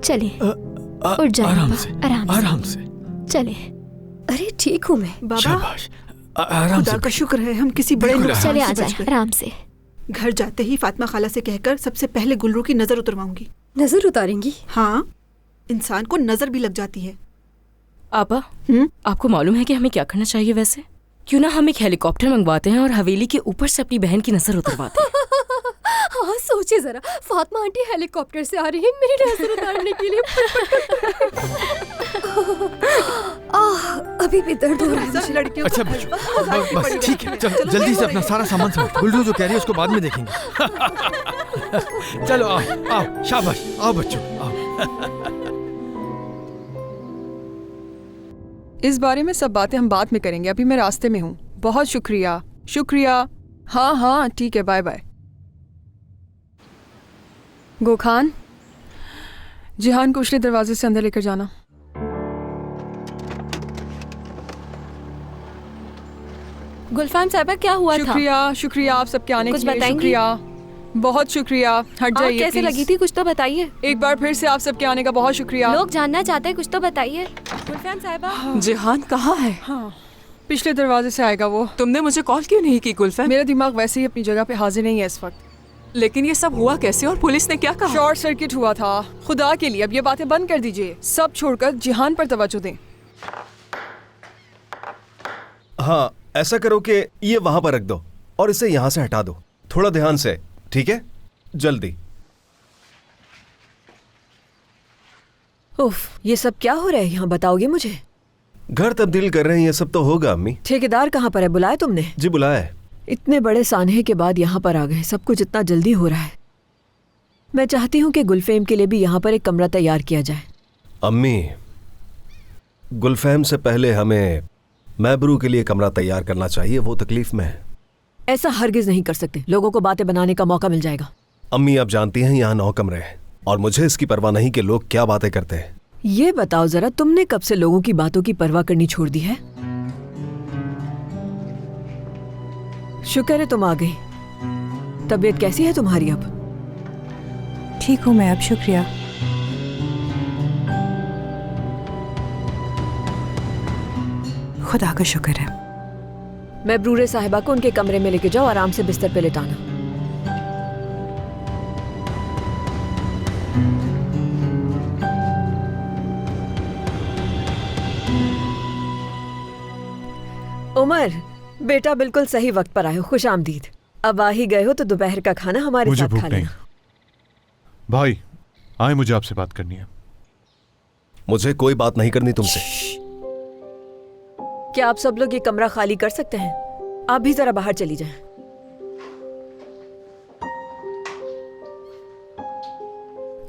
चलिए, उठ जाइए। आराम से, आराम से। चलिए। अरे ठीक हूँ मैं बाबा। शाबाश, आराम से। खुदा का शुक्र है हम किसी बड़े नुकसान चले आ से जाए बच गए। आराम से। घर जाते ही फातिमा खाला से कहकर सबसे पहले गुलरू की नजर उतरवाऊंगी। नजर उतारेंगी? हाँ, इंसान को नजर भी लग जाती है। आपा, आपको मालूम है कि हमें क्या करना चाहिए वैसे? क्यों ना हम एक हेलीकॉप्टर मंगवाते हैं और हवेली के ऊपर से अपनी बहन की नजर उतरवाते हैं। हाँ सोचिए जरा, फातिमा आंटी हेलीकॉप्टर से आ रही है मेरी नजर उतारने के लिए। अभी भी दर्द हो रहा है मुझे। लड़कियों अच्छा बस ठीक है, चलो जल्दी से अपना सारा सामान समेट। गुल्लू जो कह रही है उसको बाद में देखेंगे। चलो आओ आओ, शाबाश, आओ बच्चों आओ। इस बारे में सब बातें हम बाद में करेंगे, अभी मैं रास्ते में हूँ। बहुत शुक्रिया। शुक्रिया। हाँ हाँ ठीक है, बाय बाय। गोखान, जिहान को उछले दरवाजे से अंदर लेकर जाना। गुलफाम साहिबा, क्या हुआ था? शुक्रिया शुक्रिया आप सबके आने के कुछ लिए। बताएंगी? शुक्रिया, बहुत शुक्रिया। हट जाइए कैसे please। लगी थी, कुछ तो बताइए। एक बार फिर से आप सबके आने का बहुत शुक्रिया। लोग जानना चाहते हैं, कुछ तो बताइए। गुलफाम साहिबा। जिहान कहाँ है? हाँ, पिछले दरवाजे से आएगा वो। तुमने मुझे कॉल क्यों नहीं की गुलफैम? मेरा दिमाग वैसे ही अपनी जगह पे हाजिर नहीं है इस वक्त। लेकिन ये सब हुआ कैसे और पुलिस ने क्या कहा? शॉर्ट सर्किट हुआ था। खुदा के लिए अब ये बातें बंद कर दीजिए, सब छोड़कर जिहान पर तवज्जो दें। हाँ, ऐसा करो कि ये वहां पर रख दो और इसे यहां से हटा दो, थोड़ा ध्यान से, ठीक है? जल्दी। उफ, ये सब क्या हो रहा है यहाँ, बताओगे मुझे? घर तब्दील कर रहे हैं, ये सब तो होगा अम्मी। ठेकेदार कहाँ पर है, बुलाया तुमने? जी बुलाया है। इतने बड़े सानहे के बाद यहाँ पर आ गए, सब कुछ इतना जल्दी हो रहा है। मैं चाहती हूँ कि गुलफेम के लिए भी यहाँ पर एक कमरा तैयार किया जाए। अम्मी, गुलफहम से पहले हमें महबरू के लिए कमरा तैयार करना चाहिए, वो तकलीफ में है। ऐसा हरगिज नहीं कर सकते, लोगों को बातें बनाने का मौका मिल जाएगा। अम्मी आप जानती हैं यहाँ 9 कमरे हैं और मुझे इसकी परवाह नहीं कि लोग क्या बातें करते हैं। ये बताओ जरा, तुमने कब से लोगों की बातों की परवाह करनी छोड़ दी है? शुक्र है तुम आ गई। तबीयत कैसी है तुम्हारी अब? ठीक हूँ मैं अब, शुक्रिया। खुदा का शुक्र है। महबरूरे साहिबा को उनके कमरे में लेके जाओ, आराम से बिस्तर पे लेटाना। उमर बेटा, बिल्कुल सही वक्त पर आए हो, खुश आमदीद। अब आ ही गए हो तो दोपहर का खाना हमारे साथ खा लेना। भाई आए, मुझे आपसे बात करनी है। मुझे कोई बात नहीं करनी तुमसे। क्या आप सब लोग ये कमरा खाली कर सकते हैं? आप भी जरा बाहर चली जाएं।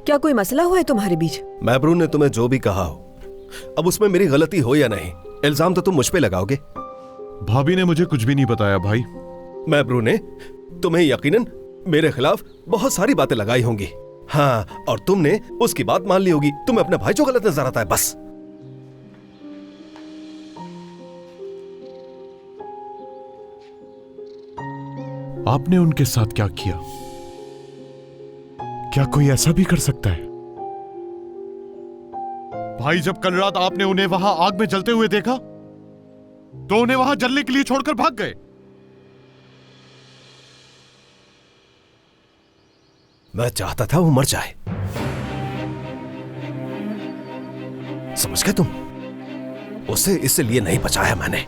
क्या कोई मसला हुआ है तुम्हारे बीच? महबरू ने तुम्हें जो भी कहा हो, अब उसमें मेरी गलती हो या नहीं, इल्जाम तो तुम मुझ पे लगाओगे। भाभी ने मुझे कुछ भी नहीं बताया भाई। महबरू ने तुम्हें यकीनन मेरे खिलाफ बहुत सारी बातें लगाई होंगी। हाँ, और तुमने उसकी बात मान ली होगी। तुम्हें अपना भाई जो गलत नजर आता है, बस। आपने उनके साथ क्या किया? क्या कोई ऐसा भी कर सकता है? भाई, जब कल रात आपने उन्हें वहां आग में जलते हुए देखा तो उन्हें वहां जलने के लिए छोड़कर भाग गए। मैं चाहता था वो मर जाए, समझ गए तुम? उसे इसलिए नहीं बचाया मैंने।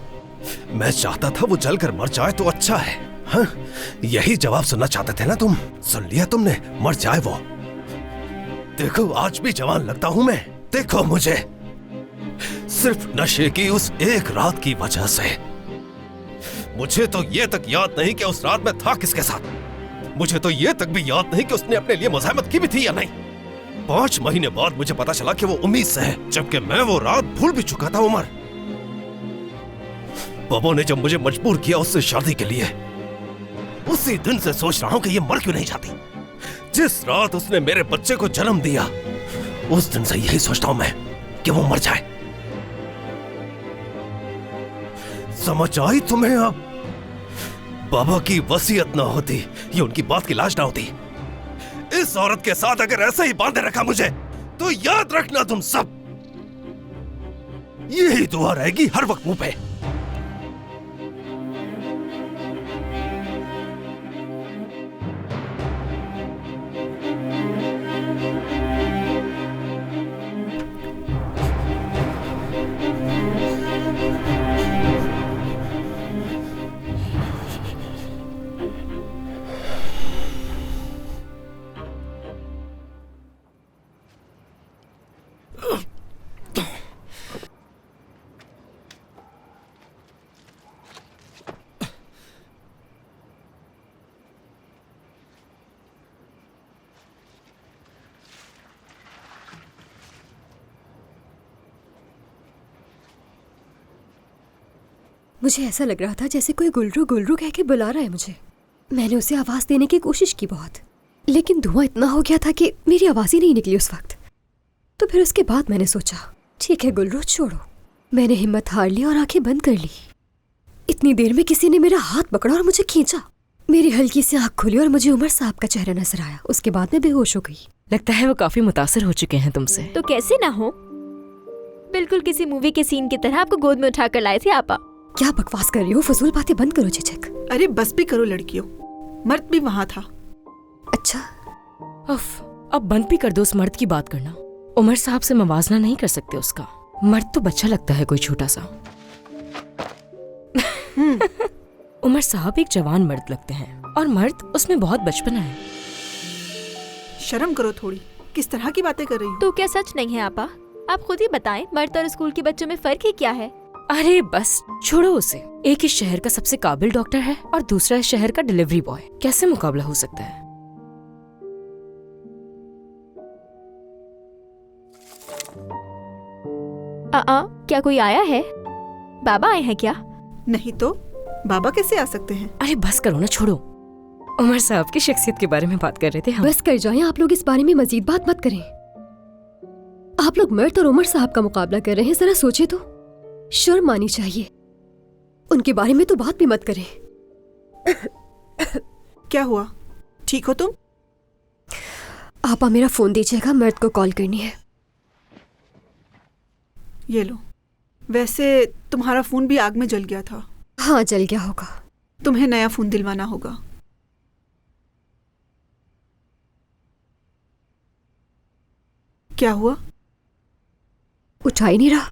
मैं चाहता था वो जलकर मर जाए तो अच्छा है। हाँ, यही जवाब सुनना चाहते थे ना तुम? सुन लिया तुमने, मर जाए वो। देखो आज भी जवान लगता हूं मैं, देखो मुझे। सिर्फ नशे की उस एक रात की वजह से। मुझे तो ये तक याद नहीं कि उस रात में था किसके साथ। मुझे तो ये तक भी याद नहीं कि उसने अपने लिए मुज़ाहमत की भी थी या नहीं। 5 महीने बाद मुझे पता चला कि वो उम्मीद से है, जबकि मैं वो रात भूल भी चुका था। उमर, बबो ने जब मुझे मजबूर किया उससे शादी के लिए, उसी दिन से सोच रहा हूं कि ये मर क्यों नहीं जाती। जिस रात उसने मेरे बच्चे को जन्म दिया, उस दिन से यही सोचता हूं मैं कि वो मर जाए। समझ आई तुम्हें अब? बाबा की वसीयत ना होती, ये उनकी बात की लाज ना होती। इस औरत के साथ अगर ऐसे ही बांधे रखा मुझे, तो याद रखना तुम सब, यही दुआ रहेगी हर वक्त मुंह पे। मुझे ऐसा लग रहा था जैसे कोई गुलरू गुलरू कह के बुला रहा है मुझे। मैंने उसे आवाज देने की कोशिश की बहुत, लेकिन धुआं इतना हो गया था कि मेरी आवाज ही नहीं निकली उस वक्त। तो फिर उसके बाद मैंने सोचा ठीक है गुलरू छोड़ो। मैंने हिम्मत हार ली और आंखें बंद कर ली। इतनी देर में किसी ने मेरा हाथ पकड़ा और मुझे खींचा। मेरी हल्की सी आंख खुली और मुझे उमर साहब का चेहरा नजर आया। उसके बाद मैं बेहोश हो गई। लगता है वो काफी मुतासिर हो चुके हैं तुमसे। तो कैसे ना हो, बिल्कुल किसी मूवी के सीन की तरह आपको गोद में उठाकर लाए थे आपा। क्या बकवास कर रही हो? फजूल बातें बंद करो झिझक। अरे बस भी करो लड़कियों, मर्द भी वहाँ था। अच्छा उफ, अब बंद भी कर दो उस मर्द की बात करना। उमर साहब से मवाजना नहीं कर सकते उसका। मर्द तो बच्चा लगता है कोई छोटा सा। उमर साहब एक जवान मर्द लगते हैं और मर्द उसमें बहुत बचपना है। शर्म करो थोड़ी, किस तरह की बातें कर रही हो? तो क्या सच नहीं है आपा? आप खुद ही बताएं, मर्द और स्कूल के बच्चों में फर्क ही क्या है? अरे बस छोड़ो उसे। एक इस शहर का सबसे काबिल डॉक्टर है और दूसरा इस शहर का डिलीवरी बॉय। कैसे मुकाबला हो सकता है? क्या कोई आया है? बाबा आए हैं क्या? नहीं तो बाबा कैसे आ सकते हैं? अरे बस करो ना, छोड़ो। उमर साहब की शख्सियत के बारे में बात कर रहे थे हम। बस कर जाएं आप लोग, इस बारे में मजीद बात मत करें। आप लोग मर्द और उमर साहब का मुकाबला कर रहे हैं। जरा सोचे तो, शर्म आनी चाहिए। उनके बारे में तो बात भी मत करें। क्या हुआ, ठीक हो तुम? आपा मेरा फोन दीजिएगा, मर्द को कॉल करनी है। ये लो। वैसे तुम्हारा फोन भी आग में जल गया था। हाँ जल गया होगा। तुम्हें नया फोन दिलवाना होगा। क्या हुआ? उठा ही नहीं रहा।